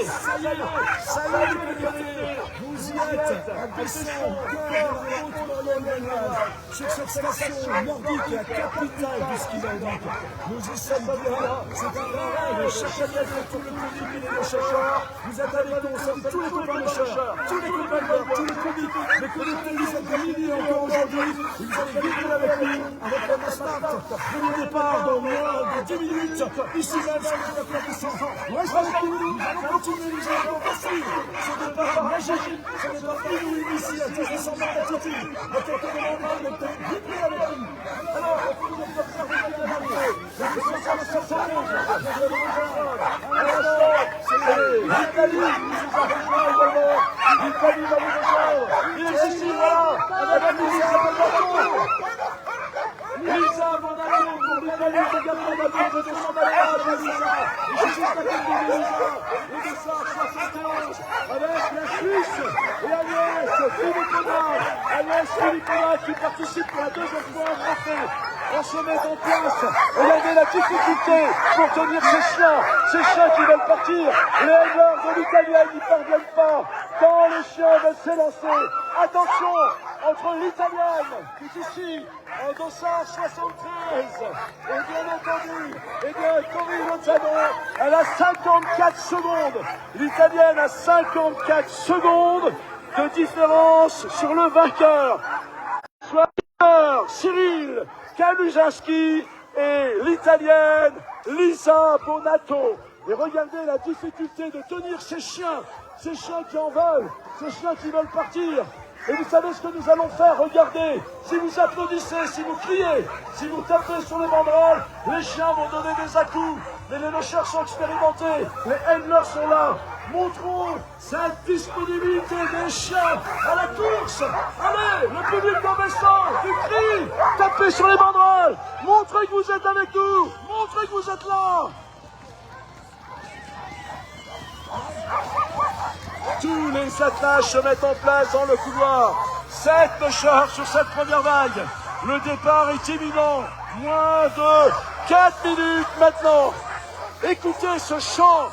Ça y est, vous y êtes, à Besson, cœur de la Haute-Maurienne galloise, sur cette station nordique, la capitale du ski nordique. Nous y sommes bien, c'est un grand rêve, chaque année avec tout le public et les chercheurs. Vous êtes avec nous, sommes tous les copains de chercheurs, tous les copains de tous les publics, les comités, vous êtes des milliers encore aujourd'hui, et vous allez vivre avec nous, avec le Mastart, le départ dans moins de 10 minutes, ici même sur le plateau de Besson. Reste avec nous, nous allons continuer, nous allons poursuivre ce départ magique, ce départ inouï ici à 1800 mètres d'altitude. Il y a quelques moments, mais peut-être vibrer avec nous. Alors, on peut nous observer quelques années, les 271, l'Italie nous a rejoint également, l'Italie va nous rejoindre, il est ici, voilà, avec la Lisa Bonato, Lisa Bonato pour l'Italie, également la ville de 200 balades, Lisa, et c'est juste à côté de Lisa, et de ça, 71, avec la Suisse, et Agnès Philippona qui participe pour la deuxième fois en français. On se met en place. Regardez la difficulté pour tenir ces chiens qui veulent partir. Les handlers de l'Italienne n'y parviennent pas. Quand les chiens veulent s'élancer, attention, entre l'Italienne, qui est ici, en dossard 73, et bien entendu, Corinne Lozano, elle a 54 secondes. L'Italienne a 54 secondes de différence sur le vainqueur. Soit Cyril Kaluzinski et l'Italienne Lisa Bonato. Et regardez la difficulté de tenir ces chiens qui en veulent, ces chiens qui veulent partir. Et vous savez ce que nous allons faire, regardez, si vous applaudissez, si vous criez, si vous tapez sur les banderoles, les chiens vont donner des à-coups. Mais les nocheurs sont expérimentés, les handlers sont là. Montrons cette disponibilité des chiens à la course. Allez, le public de Besson, du cri, tapez sur les banderoles, montrez que vous êtes avec nous, montrez que vous êtes là. Tous les attelages se mettent en place dans le couloir. 7 nocheurs sur cette première vague. Le départ est imminent. Moins de 4 minutes maintenant. Écoutez ce chant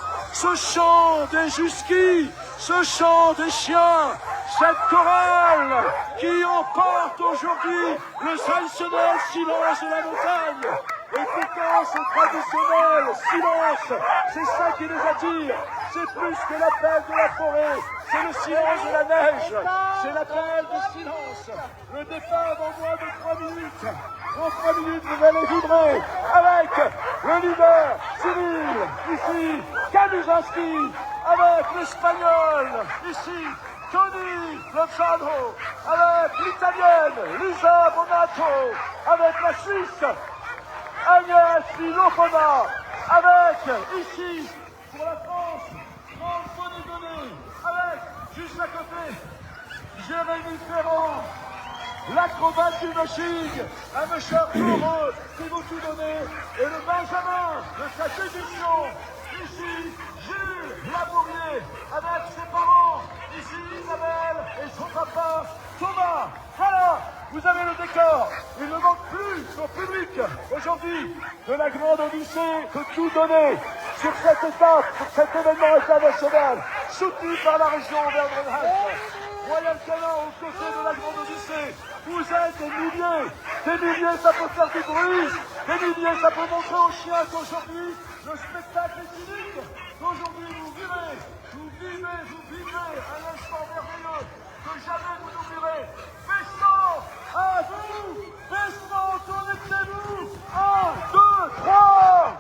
des Jusquis, ce chant des chiens, cette chorale qui emporte aujourd'hui le traditionnel silence de la montagne. Écoutons ce traditionnel silence, c'est ça qui les attire. C'est plus que l'appel de la forêt, c'est le silence de la neige, c'est l'appel du silence. Le départ dans moins de 3 minutes. Dans 3 minutes, vous allez vibrer avec le leader Cyril, ici, Kaluzinski, avec l'Espagnol, ici, Tony Lozano, avec l'Italienne, Lisa Bonato, avec la Suisse, Agnès Philippona, avec, ici, pour la France, Franck Bonnet, avec, juste à côté, Jérémy Ferrand, l'acrobate du Moching, un nocheur heureux qui vous tout donner, et le Benjamin de cette édition, ici, Jules Labourier, avec ses parents, ici Isabelle et son papa, Thomas. Voilà, vous avez le décor. Il ne manque plus au public aujourd'hui de la Grande Odyssée de tout donner sur cette étape, sur cet événement international, soutenu par la région Auvergne-Rhône-Alpes. Royal Canin aux côtés de la Grande Odyssée. Vous êtes des milliers, ça peut faire du bruit, des milliers, ça peut montrer aux chiens qu'aujourd'hui, le spectacle est unique. Aujourd'hui, vous vivez un instant merveilleux, que jamais vous n'oublierez. Besson, à vous, Besson, connectez-vous, 1, 2, 3.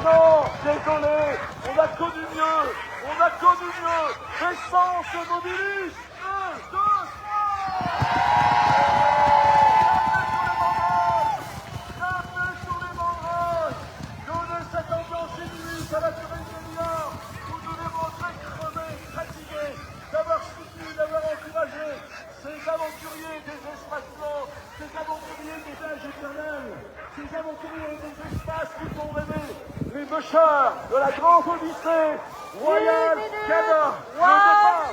Non, désolé, on a connu mieux. Besson se mobilise. 1, 2, 3. Tapez sur les banderoles. Donnez cette ambiance inouïe, ça va durer une demi-heure. Vous devez montrer crevés, fatigués, d'avoir soutenu, d'avoir encouragé ces aventuriers des espaces blancs, ces aventuriers des âges éternels, ces aventuriers des espaces qui font rêver. Les bûcheurs de la Grande Odyssée, Royal Canin, le départ.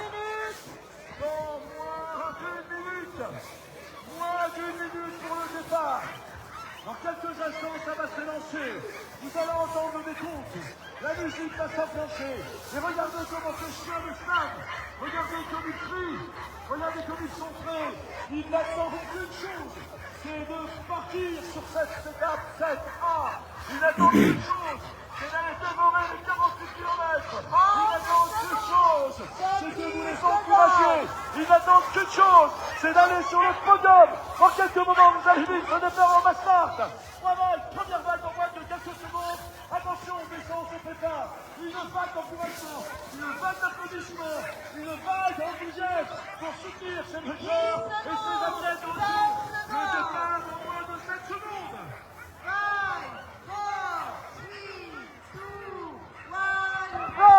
Dans moins d'une minute pour le départ. Dans quelques instants, ça va s'élancer. Vous allez entendre des comptes. La musique va s'enclencher. Et regardez comment ce chien de stade. Regardez comme il crie. Regardez comme ils sont prêts. Ils n'attendent qu'une chose. C'est de partir sur cette étape 7A. Ils n'attendent qu'une chose. C'est d'aller dévorer les 48 km. Ils n'attendent qu'une chose. C'est de vous les encourager. Ils n'attendent qu'une chose. C'est d'aller sur le podium. En quelques moments, vous allez vivre ce départ en mass start. Première vague en moins de quelques secondes. Attention, descend, se prépare. Une vague d'encouragement, une vague d'applaudissements, une vague d'enthousiasme pour soutenir ces meilleurs et ces athlètes aussi. Le départ en moins de 7 secondes. 5, 4, 3, 2, 1, Go!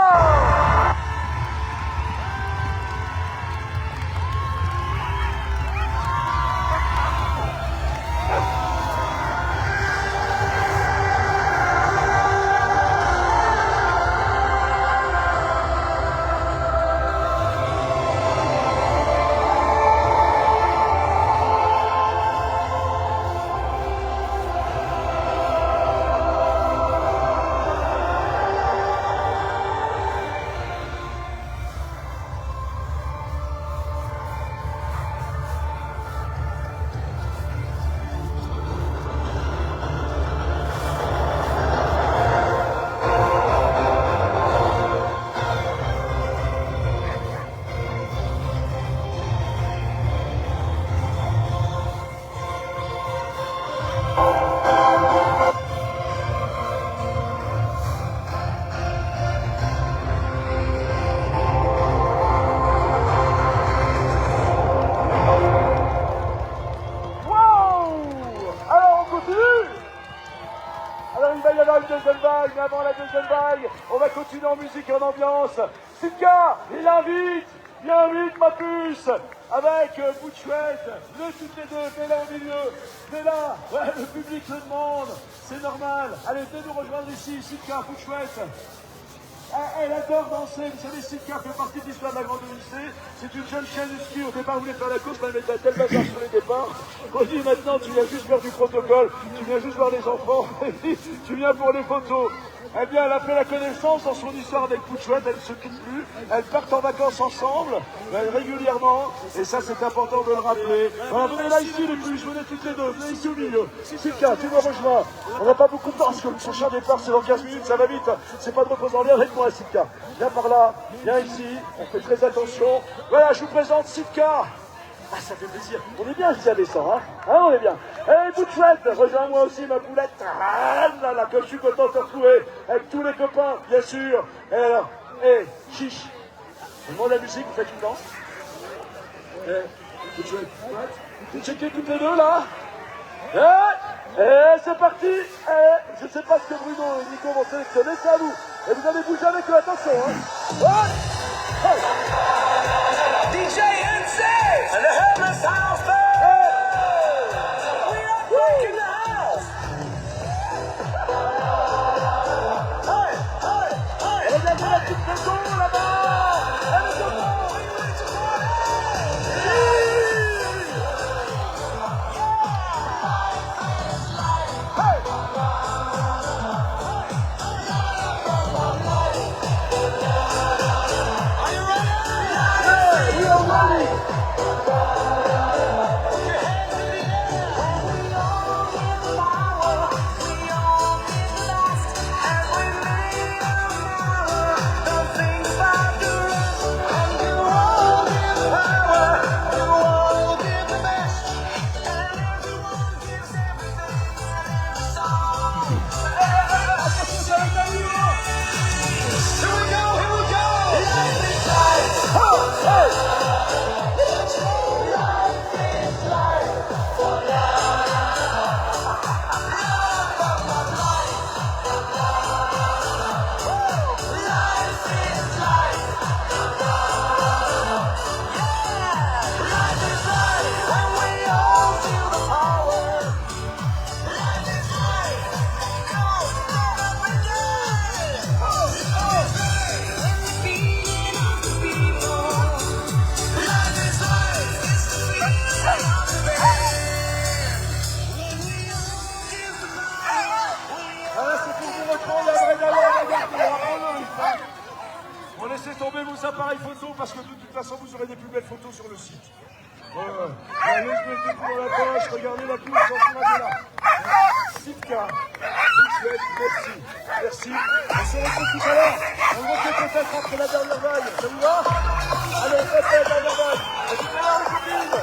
Deuxième vague, mais avant la deuxième vague, on va continuer en musique et en ambiance. Sika, il invite ma puce, avec Bouchouette, le toutes les deux, mais là au milieu, mais là, ouais, le public le demande, c'est normal. Allez, venez nous rejoindre ici, Sika, Bouchouette. Elle adore danser, vous savez, Sika fait partie de l'histoire de la Grande Odyssée. C'est une jeune chienne du ski, au départ vous voulez faire la course, mais elle met tel bazar sur les départs. On dit maintenant tu viens juste faire du protocole, tu viens juste voir les enfants, tu viens pour les photos. Eh bien, elle a fait la connaissance dans son histoire avec Pouchouette, elle ne se quitte plus, elles partent en vacances ensemble, régulièrement, et ça c'est important de le rappeler. Voilà, venez là ici les plus, venez toutes les deux, venez ici au milieu. Sika, tu me rejoins. On n'a pas beaucoup de temps parce que le prochain départ c'est dans 15 minutes, ça va vite. C'est pas de reposant, viens avec moi Sika. Viens par là, viens ici, on fait très attention. Voilà, je vous présente Sika. Ah, ça fait plaisir. On est bien ici à descendre, hein, on est bien. Hey, Bouchouette, rejoins-moi aussi, ma poulette. Ah, là, là, que je suis content de te retrouver. Avec tous les copains, bien sûr. Et alors, chiche. Je demande la musique, vous faites une danse. Bouchouette, vous checkez toutes les deux, là. C'est parti. Je ne sais pas ce que Bruno et Nico vont sélectionner, c'est à vous. Et vous allez bouger avec eux, attention, hein. DJ NC and the Headless House Band! We are rocking the house! Hey, hey, hey! Regardez la petite maison là-bas! Elle est au fond! Are you ready? We are ready! enlevez vos appareils photo parce que de toute façon, vous aurez des plus belles photos sur le site. Allez, je mets le coup dans la poche, regardez la pousse, on est là. Sitka, merci. Merci. On se retrouve tout à l'heure. On le refait peut-être après la dernière vague. Ça vous va? Allez, faites la dernière vague. À tout à l'heure, les copines.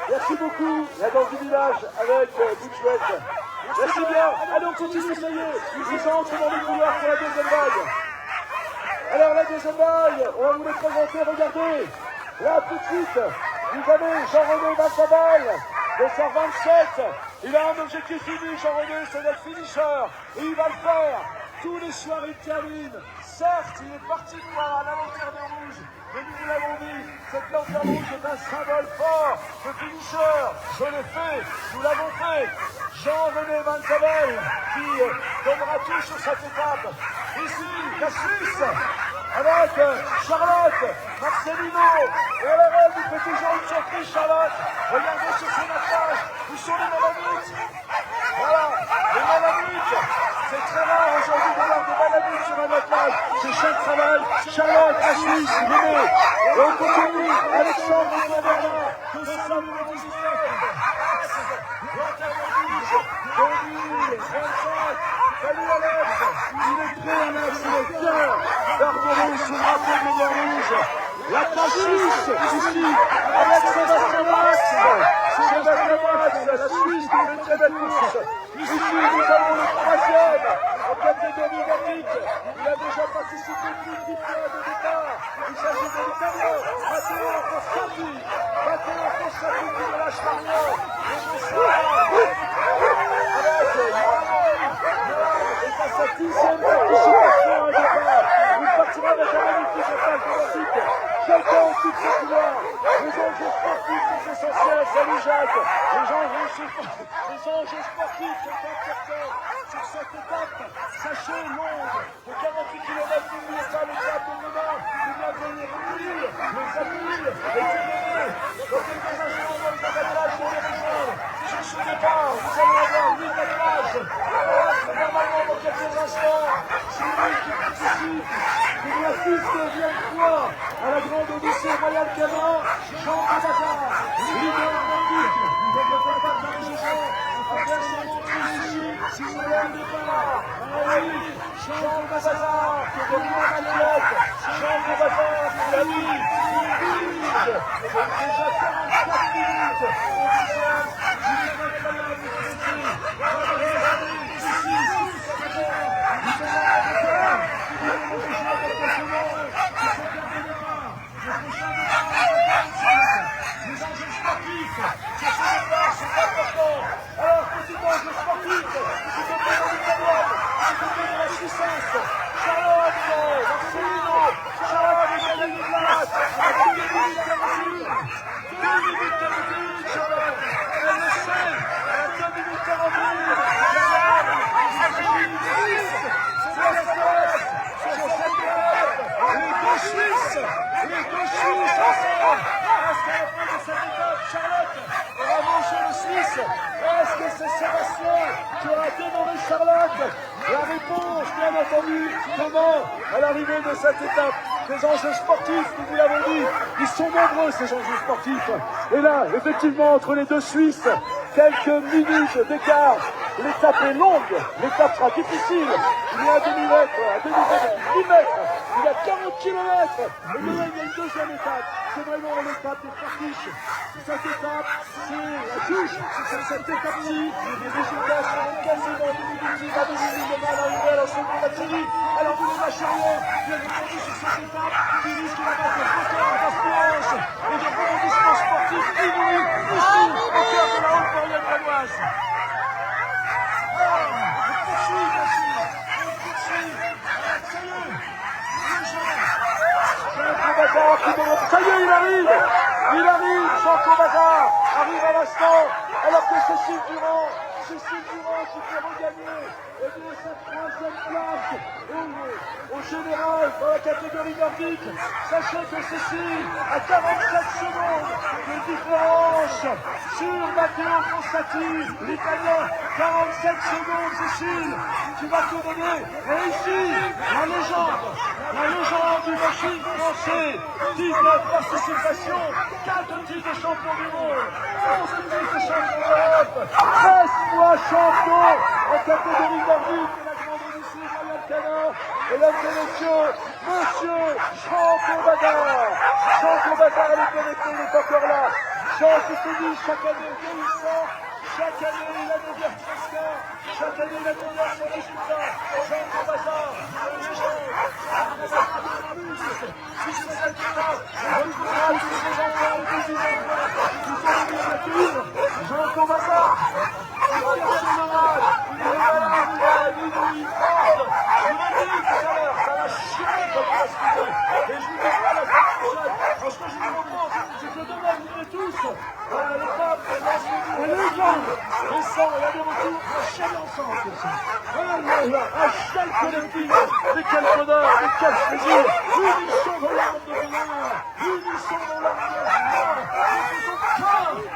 Merci beaucoup, la danse du village avec Bouchouette. Merci bien. Allez, on continue, ça y est. Ils entrent dans les couloirs pour la deuxième vague. Alors, la deuxième vague, on va vous les présenter, regardez. Là, tout de suite, vous avez Jean-René Valtabal, de 127. Il a un objectif fini, Jean-René, c'est d'être finisher. Et il va le faire. Tous les soirs, il termine. Certes, il est parti voir à la lanterne rouge. Mais nous vous l'avons dit, cette lanterne rouge est un symbole fort de finisher. Je l'ai fait, nous l'avons fait. Jean-René Valtabal qui donnera tout sur cette étape. Ici, la Suisse, avec Charlotte, Marcelino. Et alors elle nous fait toujours une surprise, Charlotte. Regardez sur son attelage, où sont les Malamutes? Voilà, les Malamutes. C'est très rare aujourd'hui d'avoir des Malamutes sur un attelage. C'est chaque travail. Charlotte, la Suisse, venez. Et on continue. Alexandre Bernard, de Saint-Louis-19. Lanterne rouge, 2025. Salut Alex. Il est prêt, Alex, il est fier. Barberousse, sous le drapeau de l'Union rouge. La Suisse, ici, avec Sébastien Max. Sébastien Max, la Suisse, qui fait une très belle course. Ici, nous avons le troisième en catégorie nordique. Il a déjà participé multiples fois de départ. Il s'agit de l'Italien, Matteo Costati. Matteo Costati qui ne lâche pas rien. Et à sa 10e participation à un départ. Il partira avec un magnifique attaque nordique. Quelqu'un au titre de couloir. Les enjeux sportifs sont essentiels. Salut Jacques. Les enjeux sportifs sont importants sur cette étape. Sachez longue de 48 km. N'oubliez pas l'étape de demain. Il va venir recueillir les appuis, les Pyrénées. Donc les organisations vont les attelages pour les rejoindre. Sur ce départ, nous allons avoir 8 attelages. Normalement dans quelques instants, c'est lui qui participe. Pour la 6e fois à la grande Odyssée Royal Canin, Jean Bazar, leader nordique, ne peut pas tarder les gens à faire son entrée ici, 6e départ. Ah oui, Jean Bazar, pour Lina Manolette, Jean Bazar pour la nuit, il dirige, c'est déjà 44 minutes, au deuxième, il est incroyable ici, alors, petit enjeu sportif, c'est au plan de l'Italienne, c'est au plan de la puissance. Charlotte, Marcelino, Charlotte, il y a une place, avec 2 minutes 48, 2 minutes 48, La réponse, bien entendu, demain, à l'arrivée de cette étape. Les enjeux sportifs, nous vous l'avons dit, ils sont nombreux ces enjeux sportifs. Et là, effectivement, entre les deux Suisses, quelques minutes d'écart. L'étape est longue, l'étape sera difficile. Il y a un demi-mètre, un demi-mètre, 10 mètres, il y a 40 km. Et demain, il y a une deuxième étape. C'est vraiment l'étape des fortiches. Cette étape, c'est la juge. Sur cette étape-ci, les résultats sont quasiment définitifs à domicile demain à l'arrivée à la seconde série. Alors vous ne lâchez rien, bien entendu sur cette étape, qui risque de battre le record d'influence et de rebondissement sportif inouï ici, au cœur de la Haute-Maurienne valoise. Ça y est, il arrive, Jean Corbazard arrive à l'instant, alors que Cécile Durand qui peut regagner sa troisième place au général dans la catégorie nordique. Sachez que Cécile a 47 secondes de différence sur Matteo Constati, l'italien. 47 secondes, Cécile, tu vas te donner. Et ici, la légende du machine français, 19 participations, 4 titres de champion du monde, 11 titres de champion d'Europe, 13 fois champion en catégorie nordique de la grande Odyssée Royal Canin. Mesdames et messieurs, monsieur Jean Corbazard. Jean Corbazard, elle est connectée, il est encore là. Jean qui se dit chaque année vieillissant, chaque année il améliore son score, chaque année il améliore son résultat. Jean Corbazard, légende, puisque cette étape, on voudra tous ces enfants et tous ces enfants qui sont venus l'accueillir. Jean Corbazard, il est général, il est malade, il est fort. Je vous l'ai dit tout à l'heure, ça va chier comme il va se couper. Et je vous dis pas la semaine prochaine, parce que je vous propose, c'est que demain vous venez tous à l'étape de la légende. Les sangs, il y a des retours à chaque ensemble comme ça. À chaque collectif, mais quel bonheur, mais quel plaisir. Unissons nos larmes de bonheur, unissons nos larmes de joie.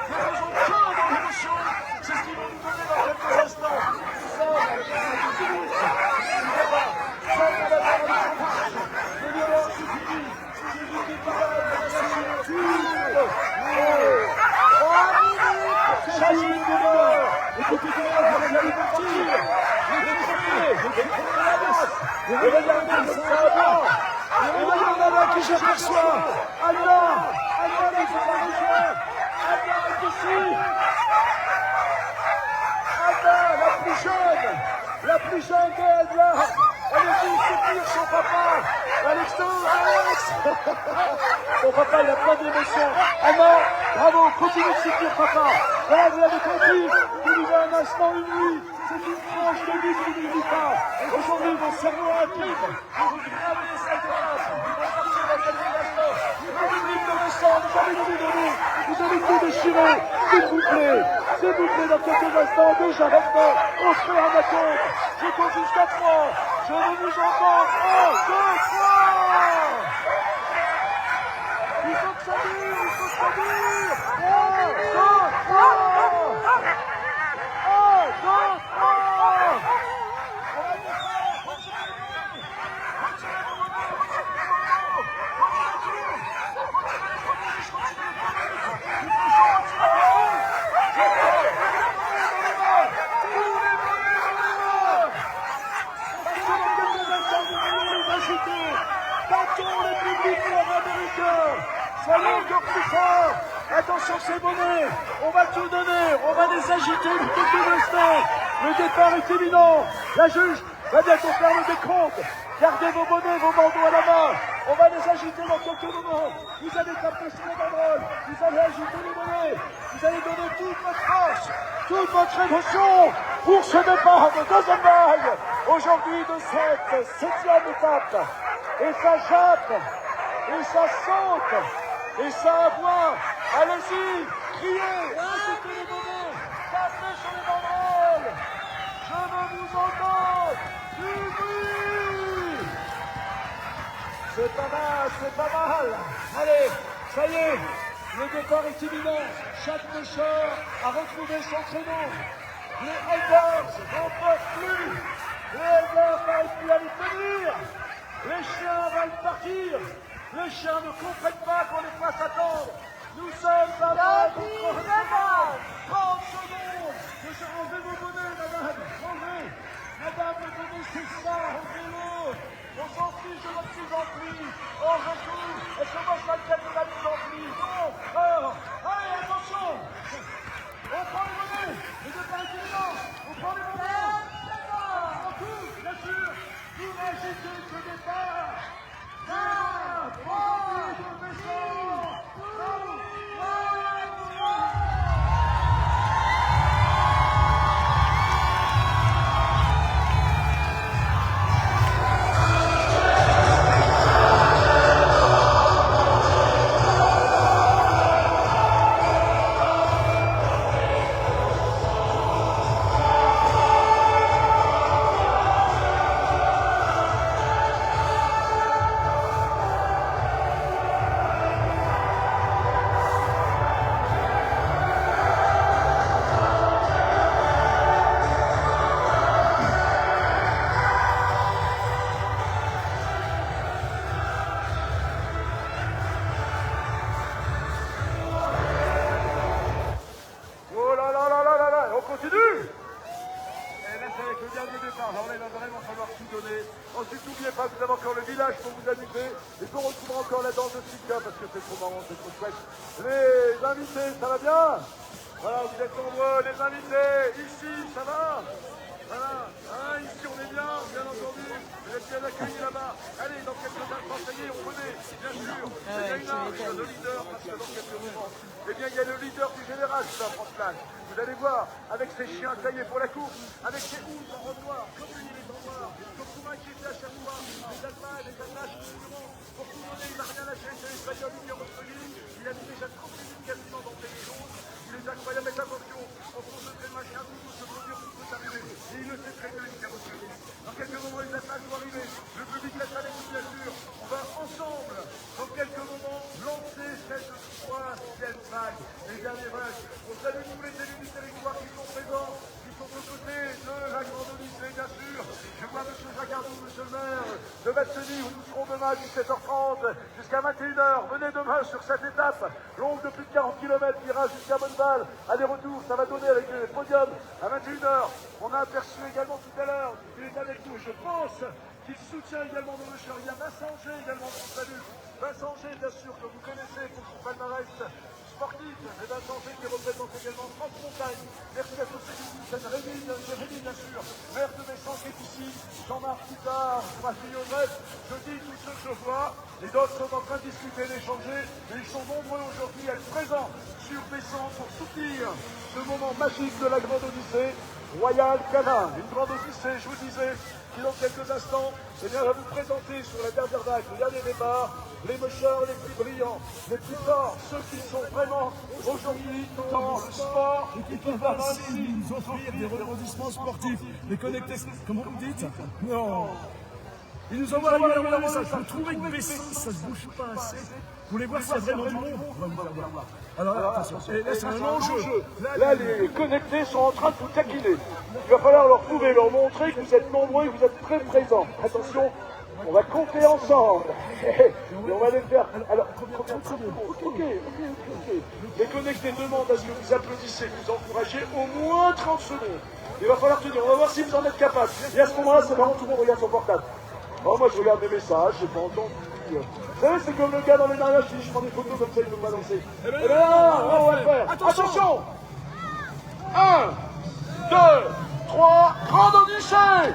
Ne faisons qu'un dans l'émotion. C'est ce qu'ils vont nous donner dans quelques instants. Ça, c'est fini. Et regardez, ça va bien. Et regardez là qui j'aperçois. Anna qui s'est arrivée. Anna est ici. Anna, la plus jeune de Anna. Elle est venue soutenir son papa. Alex. Son papa, il a plein d'émotions. Anna, bravo, continue de soutenir papa. Là, vous l'avez compris, vous vivez un instant inouï. C'est une tranche de vie qui ne vit pas. Aujourd'hui, mon cerveau a un clip. Vous gravez cette étape. Vous allez partir dans quelques instants. Le public de descendre, vous avez tout donné. Vous avez tout déchiré. S'il vous plaît, dans quelques instants, déjà maintenant, offrez un compte. Je compte jusqu'à 3. Je veux vous entendre. 1, 2, 3. Il faut que ça dure, il faut que ça dure. 1, 2, 3. 1, 2, 3. Battons le public nord-américain. Soyons encore plus forts. Attention, c'est bonnet. On va tout donner. On va les agiter une petite instant. Le départ est imminent. La juge va bientôt faire le décompte. Gardez vos bonnets, vos bandeaux à la main. On va les agiter dans quelques moments. Vous allez taper sur les banderoles. Vous allez agiter les bonnets. Vous allez donner toute votre force, toute votre émotion pour ce départ de deuxième vague. Aujourd'hui de cette 7e étape. Et ça jappe, et ça saute, et ça aboie. Allez-y, criez, agitez les bonnets, tapez sur les banderoles. Je veux vous entendre. Du bruit. C'est pas mal. Allez, ça y est, le départ est imminent. Chaque pêcheur a retrouvé son créneau. Les haters n'en peuvent plus. Les gars n'arrivent plus à les tenir. Les chiens veulent partir. Les chiens ne comprennent pas qu'on les fasse attendre. Nous sommes à la 30 secondes. Enlevez vos bonnets, madame. Enlevez. Madame, le bonnet, c'est ça. Enlevez-le. On s'en fiche de notre mise en pli. On retourne. Est-ce que moi, je m'inquiète de la mise en pli? Non. Alors, allez, attention. On prend les bonnets. Les deux pas intelligents. On prend les bonnets. On touche, bien sûr. Tout l'agiter ce départ. Ensuite, n'oubliez pas, vous avez encore le village pour vous amuser. Et pour retrouver encore la danse de Sika, parce que c'est trop marrant, c'est trop chouette. Les invités, ça va bien? Voilà, vous êtes nombreux, les invités. Ici, ça va? Voilà, hein, ici on est bien entendu. Vous êtes bien accueillis là-bas. Allez, dans quelques instants, ça y est, on connaît, bien sûr. Il y a une arche de leader, parce que dans quelques moments, eh bien, il y a le leader du général qui va prendre place. Vous allez voir, avec ses chiens taillés pour la course, avec ses housses en robe noire, comme lui, il est en noir, comme tout m'inquiéter à chaque fois, les Allemands, les attaches, pour tout donner, il n'a rien lâché, c'est l'Espagnol, il est recueilli, il a mis déjà 30 minutes quasiment dans les choses, il est incroyable, mais attention, on se fait de machin, tout se produire, tout peut arriver, et il le sait très bien, il est recueilli. Dans quelques moments, les attaques vont arriver, le public reste avec nous, bien sûr, on va ensemble, dans quelques moments, lancer cette troisième vague, les dernières vagues. On salue tous les élus du territoire qui sont présents, qui sont aux côtés de la grande Odyssée, bien sûr. Je vois M. Jacardou, M. le maire de Basseny, où nous serons demain à 17h30 jusqu'à 21h. Venez demain sur cette étape, longue de plus de 40 km, qui ira jusqu'à Bonneval. Aller-retour, ça va donner avec le podium à 21h. On a aperçu également tout à l'heure, il est avec nous, je pense, qu'il soutient également dans le char. Il y a Vincent G également qui salue. Vincent G, bien sûr, que vous connaissez pour son palmarès sportif. Et Vincent G qui représente également France Montagne. Merci à tous ceux qui soutiennent Rémi, bien sûr. Maire de Messan qui est ici. Jean-Marc Coutard, Mathieu Joseph. Je dis tous ceux que je vois. Les autres sont en train de discuter, d'échanger. Mais ils sont nombreux aujourd'hui à être présents sur Messan pour soutenir ce moment magique de la Grande Odyssée. Royal Canin, une Grande Odyssée, je vous disais, qui dans quelques instants, eh bien, va vous présenter sur la dernière vague, le dernier départ, les mocheurs les plus brillants, les plus forts, ceux qui sont vraiment aujourd'hui dans le sport et qui peuvent ainsi nous offrir des rebondissements sportifs, des connectés, comment vous dites? Non. Ils nous envoient régulièrement des messages. Vous trouvez que Bessin, ça ne bouge pas assez? Vous voulez voir s'il y a vraiment du monde? On va vous faire voir. Alors attention, et là c'est un enjeu. Là, les connectés sont en train de vous taquiner. Il va falloir leur prouver, leur montrer que vous êtes nombreux et que vous êtes très présents. Attention, on va compter ensemble. Et on va les faire. Alors, ok. Les connectés demandent à ce que vous applaudissez, que vous encouragez au moins 30 secondes. Il va falloir tenir. On va voir si vous en êtes capable. Et à ce moment-là, c'est vraiment tout le monde regarde son portable. Oh, moi je regarde mes messages, j'ai pas entendu. Vous savez, c'est comme le gars dans les mariages, si je prends des photos comme ça, il peut pas lancer. Et bien là, on va le faire. Attention 1, 2, 3, Grande Odyssée.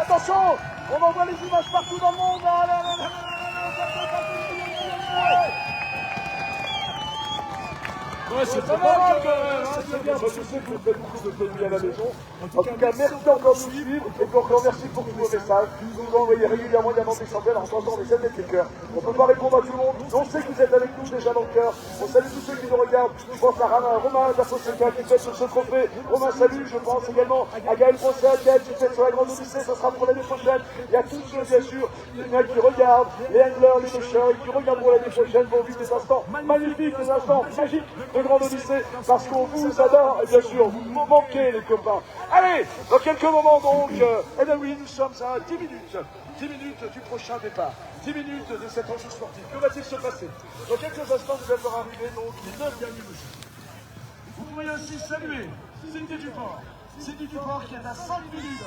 Attention, on envoie les images partout dans le monde. Ouais, c'est pas mal quand même, c'est bien, je sais que vous faites beaucoup de produits à la maison. En tout cas, merci encore de nous suivre et encore merci pour tous vos messages. Vous nous envoyez régulièrement des centaines en entendant des aides et des cœurs. On ne peut pas répondre à tout le monde, mais on sait que vous êtes avec nous déjà dans le cœur. On salue tous ceux qui nous regardent. Je pense à Romain d'Association qui fait sur ce trophée. Romain, salut. Je pense également à Gaël Procel, Gaël qui fait sur la Grande Odyssée, ça sera pour l'année prochaine. Il y a tous ceux, bien sûr, qui regardent, les anglers, les pêcheurs, et qui regardent pour l'année prochaine pour vivre des instants magnifiques, des instants magiques. Grande Odyssée, parce qu'on vous adore, et bien sûr, vous me manquez, les copains. Allez, dans quelques moments, donc, eh bien oui, nous sommes à 10 minutes. 10 minutes du prochain départ, 10 minutes de cet enjeu sportif. Que va-t-il se passer? Dans quelques instants, vous allez voir arriver donc les 9 derniers mesures. Vous pouvez aussi saluer Cindy Duport. Cindy Duport qui est à 5 minutes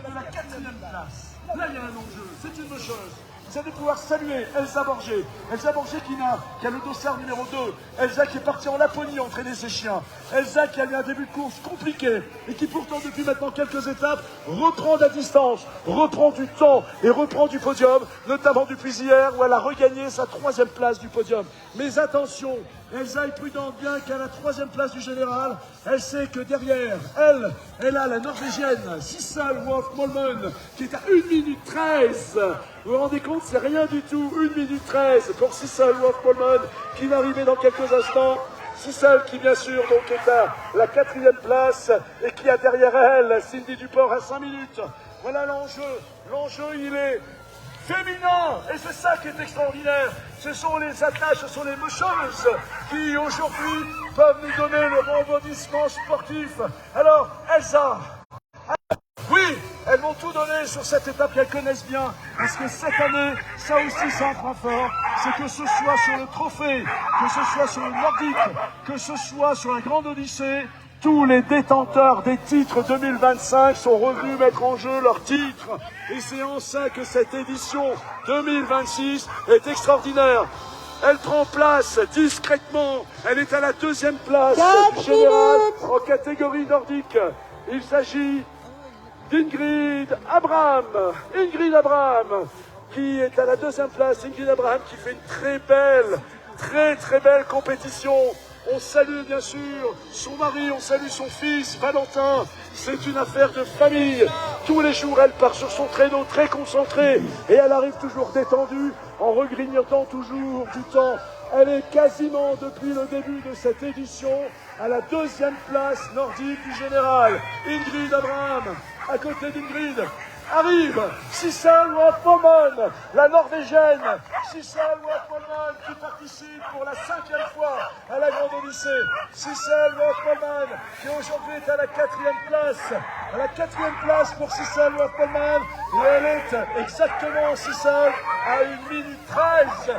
de la 4e place. Là, il y a un enjeu, c'est une chose. C'est de pouvoir saluer Elsa Borgé. Elsa Borgé qui a le dossard numéro 2. Elsa qui est partie en Laponie entraîner ses chiens. Elsa qui a eu un début de course compliqué et qui pourtant depuis maintenant quelques étapes reprend de la distance, reprend du temps et reprend du podium, notamment depuis hier où elle a regagné sa 3e place du podium. Mais attention, Elsa est prudente, bien qu'à la 3e place du général. Elle sait que derrière, elle a la Norvégienne Sissel Wout Poelman qui est à 1 minute 13. Vous vous rendez compte, c'est rien du tout. 1 minute 13 pour Sissel Wout Poelman qui va arriver dans quelques instants. Sissel qui bien sûr donc est à la 4e place et qui a derrière elle Cindy Duport à 5 minutes. Voilà l'enjeu. L'enjeu il est féminin, et c'est ça qui est extraordinaire. Ce sont les attaches, ce sont les mushers qui aujourd'hui peuvent nous donner le rebondissement sportif. Alors, Elsa, oui, elles vont tout donner sur cette étape qu'elles connaissent bien, parce que cette année, ça aussi c'est un point fort, c'est que ce soit sur le trophée, que ce soit sur le nordique, que ce soit sur la Grande Odyssée, tous les détenteurs des titres 2025 sont revenus mettre en jeu leurs titres. Et c'est en ça que cette édition 2026 est extraordinaire. Elle prend place discrètement. Elle est à la 2e place générale en catégorie nordique. Il s'agit d'Ingrid Abraham. Ingrid Abraham qui est à la 2e place. Ingrid Abraham qui fait une très belle compétition. On salue bien sûr son mari, on salue son fils, Valentin. C'est une affaire de famille. Tous les jours, elle part sur son traîneau très concentrée et elle arrive toujours détendue en regrignotant toujours du temps. Elle est quasiment depuis le début de cette édition à la 2e place nordique du général. Ingrid Abraham, à côté d'Ingrid, arrive Sissel Wout Poelman, la Norvégienne. Sissel Wout Poelman qui participe pour la 5e fois à la Grande Odyssée. Sissel Wout Poelman qui aujourd'hui est à la 4e place. À la 4e place pour Sissel Wout Poelman. Et elle est exactement, Sissel, à 1 minute 13.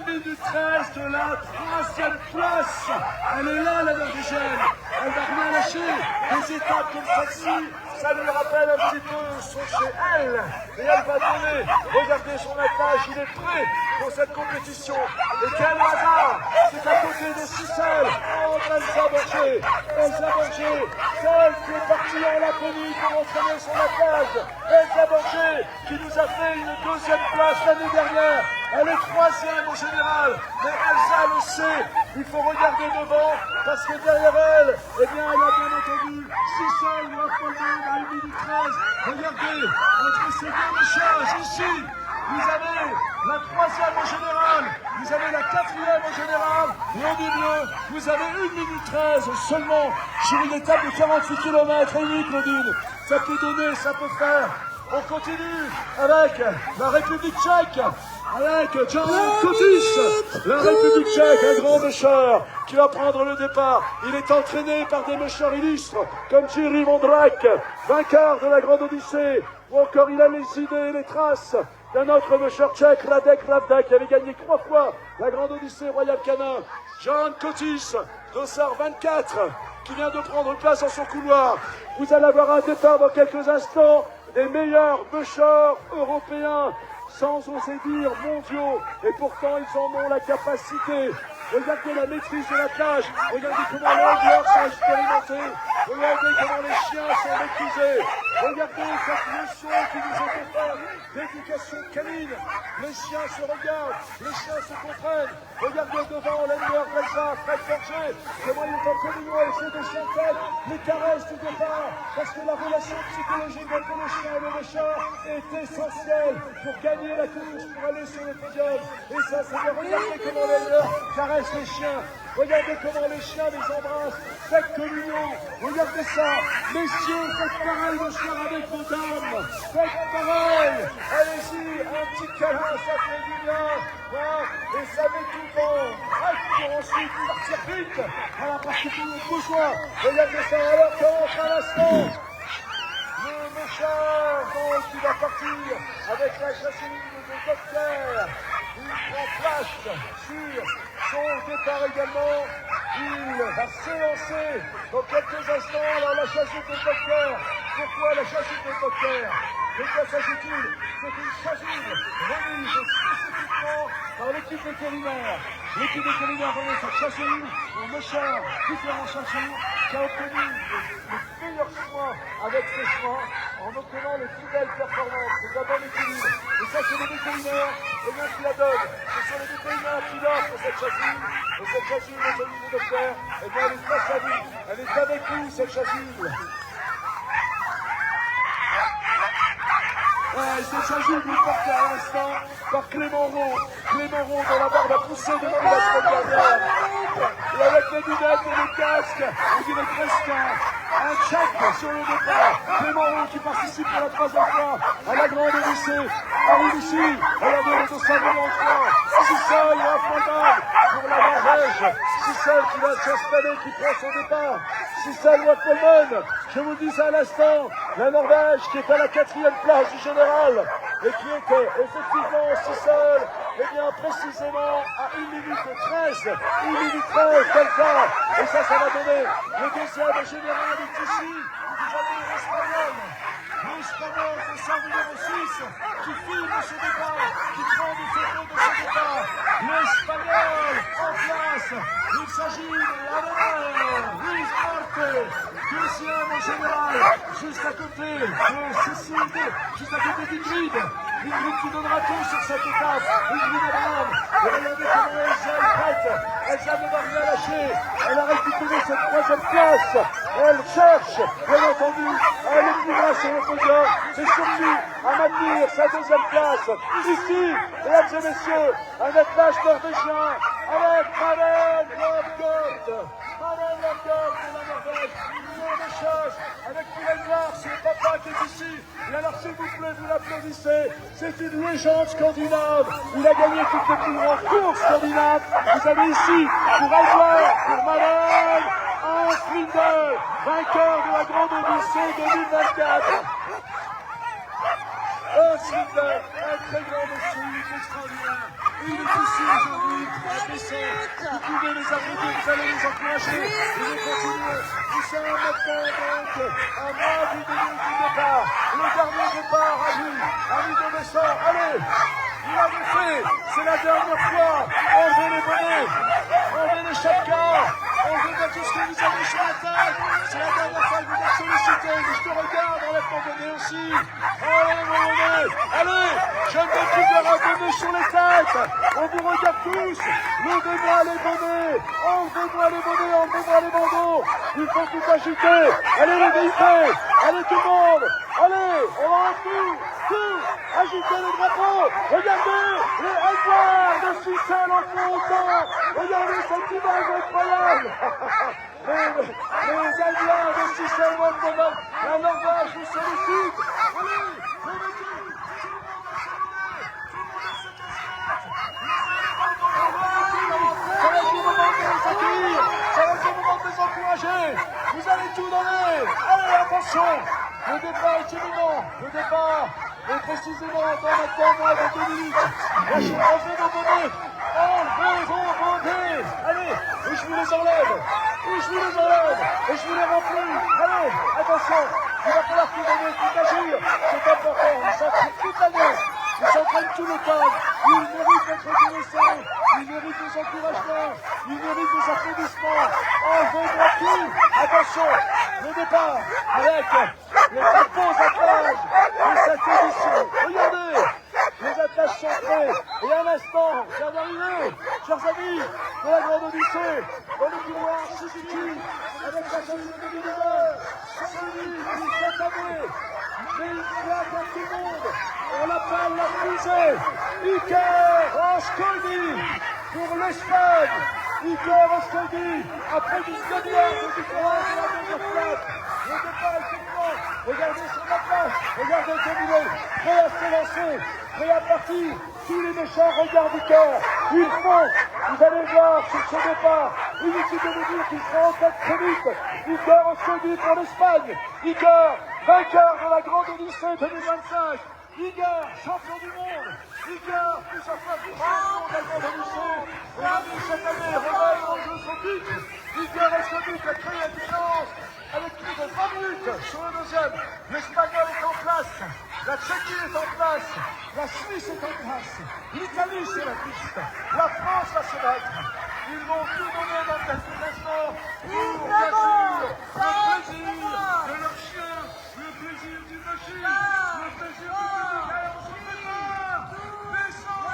1 minute 13 de la 3e place. Elle est là, la Norvégienne. Elle va rien lâcher. Des étapes comme celle-ci, ça lui rappelle un petit peu son chez elle. Et elle va donner. Regardez son attache, il est prêt pour cette compétition. Et quel hasard, c'est à côté de Sissel. Oh, Elsa Borgé. Elsa Borgé, celle qui est partie en Laponie pour entraîner son attache. Elsa Borgé, qui nous a fait une 2e place l'année dernière. Elle est 3e au général, mais Elsa le sait, il faut regarder devant, parce que derrière elle, eh bien, elle a bien entendu Sissel Wout Poelman à 1 minute 13. Regardez, entre ces deux mouchages, ici, vous avez la 3e au général, vous avez la 4e au général, et au milieu, vous avez 1 minute 13 seulement sur une étape de 48 km. Et oui, Claudine, ça peut donner, ça peut faire. On continue avec la République tchèque, avec Jan Kotis, la République tchèque, un grand musher qui va prendre le départ. Il est entraîné par des mushers illustres comme Thierry Vondrak, vainqueur de la Grande Odyssée, ou encore il a les idées et les traces d'un autre musher tchèque, Radek Ravda, qui avait gagné 3 fois la Grande Odyssée Royal Canin. Jan Kotis, dossard 24, qui vient de prendre place dans son couloir. Vous allez avoir un départ dans quelques instants des meilleurs mushers européens, sans oser dire mondiaux, et pourtant ils en ont la capacité. Regardez la maîtrise de la cage, regardez comment les handlers sont expérimentés, regardez comment les chiens sont maîtrisés, regardez cette leçon qui nous est offerte d'éducation canine. Les chiens se regardent, les chiens se comprennent. Regardez devant l'éleveur d'Elsa, Fred Borgé, comment il est en train de essayer de chanter les caresses du départ, parce que la relation psychologique entre le chien et le musher est essentielle pour gagner la course, pour aller sur le podium. Et ça, c'est de regarder comment l'éleveur caresse les chiens. Regardez comment les chiens les embrassent. Faites communion. Regardez ça. Messieurs, faites pareil le soir avec vos dames. Faites pareil. Allez-y, un petit câlin, ça fait du bien. Hein, et ça met tout bon. pour ensuite partir vite à la partie gauchoise. Regardez ça alors qu'entre à l'instant. Le Méchard, donc, qui va partir avec la chasseline de Docteur. Il prend place sur son départ également. Il va s'élancer dans quelques instants. Alors la chasseline de Docteur. Pourquoi la chasseline de Docteur? De quoi s'agit-il? C'est une chasseline remise spécifiquement par l'équipe vétérinaire. L'équipe vétérinaire remet cette chasseline au Méchard, différents chasseurs, qui a obtenu les meilleurs soins avec ses soins en obtenant les plus belles performances. C'est un bon équilibre. Et ça, c'est les vétérinaires qui la donnent. Ce sont les vétérinaires qui l'offrent cette chasseline. Et cette chasseline, les amis du docteur, eh bien, elle est face à vous. Elle est avec vous, cette chasseline. Il s'agit d'une portée à l'instant par Clément Roux. Clément Roux dans la barre à pousser de la semaine dernière. Et avec les lunettes et le casque, on dirait presque un check sur le départ. Clément Roux qui participe pour la troisième fois à la grande Odyssée. Arrive ici, à la volée de Saint-Denis en 3. Sissel est affrontable pour la Norvège. Sissel qui va s'installer, qui prend son départ. Sissel Wattleman, je vous dis ça à l'instant, la Norvège qui est à la 4e place du général et qui était effectivement Sissel, et bien précisément à 1 minute 13, 1 minute 13 comme ça, et ça va donner le deuxième général est ici, vous avez l'Espagnol de son numéro 6 qui filme ce départ, qui prend des photos de ce départ, l'Espagnol en place, il s'agit de Luis Marte, deuxième au général, juste à côté de Cécile, juste à côté d'Ingrid. Ingrid qui donnera tout sur cette étape. Ingrid Abraham. Et regardez comment Elsa est prête. Elsa ne va rien lâcher. Elle a récupéré cette troisième place. Elle cherche, bien entendu, à l'équilibrer sur le podium. Et surtout, à maintenir sa deuxième place. Ici, mesdames et messieurs, un attelage norvégien avec Maren Lofgård. Maren Lofgård de la Norvège. De choses avec Pilenglar, c'est le papa qui est ici. Et alors s'il vous plaît, vous l'applaudissez. C'est une légende scandinave. Il a gagné toutes les plus grandes courses scandinaves. Vous avez ici, pour Edouard, pour Maren, Hans Lindell, vainqueur de la Grande Odyssée 2024. Hans Lindell, un très grand monsieur, il est extraordinaire. Il est ici aujourd'hui, à Besson. Vous pouvez les applaudir, vous allez les encourager. Ils vont continuer. Nous sommes maintenant donc à moins d'une minute du départ. Le dernier départ à lui de Besson. Allez, il l'avait fait. C'est la dernière fois. Enlevez les bonnets, enlevez les chapkas, enlevez tout ce que vous avez sur la tête. C'est la dernière fois que vous êtes sollicité. Mais je te regarde, enlève ton bonnet aussi. Enlève mon bonnet. Allez, je ne veux plus voir un bonnet sur les têtes. On vous regarde tous. Levez-moi les bonnets. Enlevez-moi les bonnets, enlevez-moi les bandeaux. Il faut tout agiter. Allez les VIP. Allez tout le monde. Allez, on va en tout. Agitez le drapeau. Regardez les Edouard de Sissel en fond. Regardez cette image incroyable. Les Edouard de Sissel en fond. La Norvège vous sollicite. Allez, ça va être le moment de les accueillir, ça va être le moment de les encourager, vous allez tout donner, allez attention, le départ est imminent, le départ est précisément dans maintenant moins de 2 minutes, enlevez vos bonnets, allez, et je vous les enlève, et je vous les remplis, allez, attention, il va falloir tout donner, tout agir, c'est important, ils s'entraînent toute l'année. Ils s'entraînent tout le temps, ils méritent d'être reconnaissants, ils méritent des encouragements, ils méritent des applaudissements. Enlevez-moi tout. Attention, le départ avec les très beaux attelages de cette édition. Regardez, les attelages sont prêts. Et à l'instant, vient d'arriver, chers amis, de la Grande Odyssée, dans le couloir Suzuki, avec la famille de l'univers, celui qui cette année, mais il flatte à tout le monde. On l'appelle la fusée Iker Asconi pour l'Espagne. Iker Oskandi, après 10 demi-heures de différence de la deuxième place. Le départ est imminent. Regardez sur la place. Regardez comme il est prêt à se lancer, prêt à partir. Tous les méchants regardent Iker. Il faut, vous allez voir sur ce départ, inutile de vous dire qu'il sera en tête très vite. Iker Oskandi pour l'Espagne. Iker, vainqueur de la Grande Odyssée 2025. Iker, champion du monde. Iker, plusieurs fois champion de la Grande Odyssée. Regardez cette année, regarde en jeu son but. Iker Oskandi qui a créé la différence avec plus de 20 minutes sur le deuxième. L'Espagnol est en place. La Tchéquie est en place. La Suisse est en place. L'Italie sur la piste. La France va se battre. Ils vont tout donner dans quelques instants pour bien sûr le plaisir de leur chien, le plaisir du machine, le plaisir du public. Allez, on se prépare. Descends.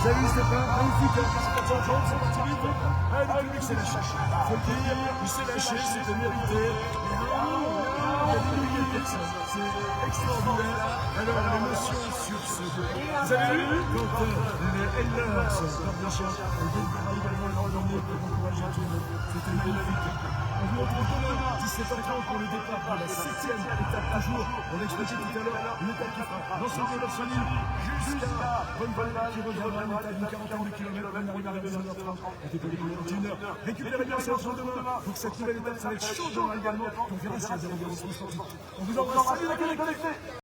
Vous avez vu, c'est pas magnifique, c'est pas jaune, c'est parti vite. Ah, le public s'est lâché. Faut le dire, il s'est lâché, c'était mérité. Et bravo, il y a des milliers de personnes. C'est extraordinaire. Alors, l'émotion sur ce jeu. Vous avez vu, quand les Elders, par bien sûr, ont également l'ordonné pour encourager tout le monde. C'était magnifique. On vous retrouve demain, 17h30 pour le départ pour la 7e étape du jour. On a expliqué tout à l'heure une étape qui fera l'ensemble de l'Australie jusqu'à Bonne-Valade qui rejoindra une étape de 41 km. On arrive à la 2h30. On était pour les 21h. Récupérez bien, c'est ensemble demain. Donc cette nouvelle étape, ça va être chaud demain également. On verra si elle a des organismes sportifs. On vous embrasse. Salut les connectés.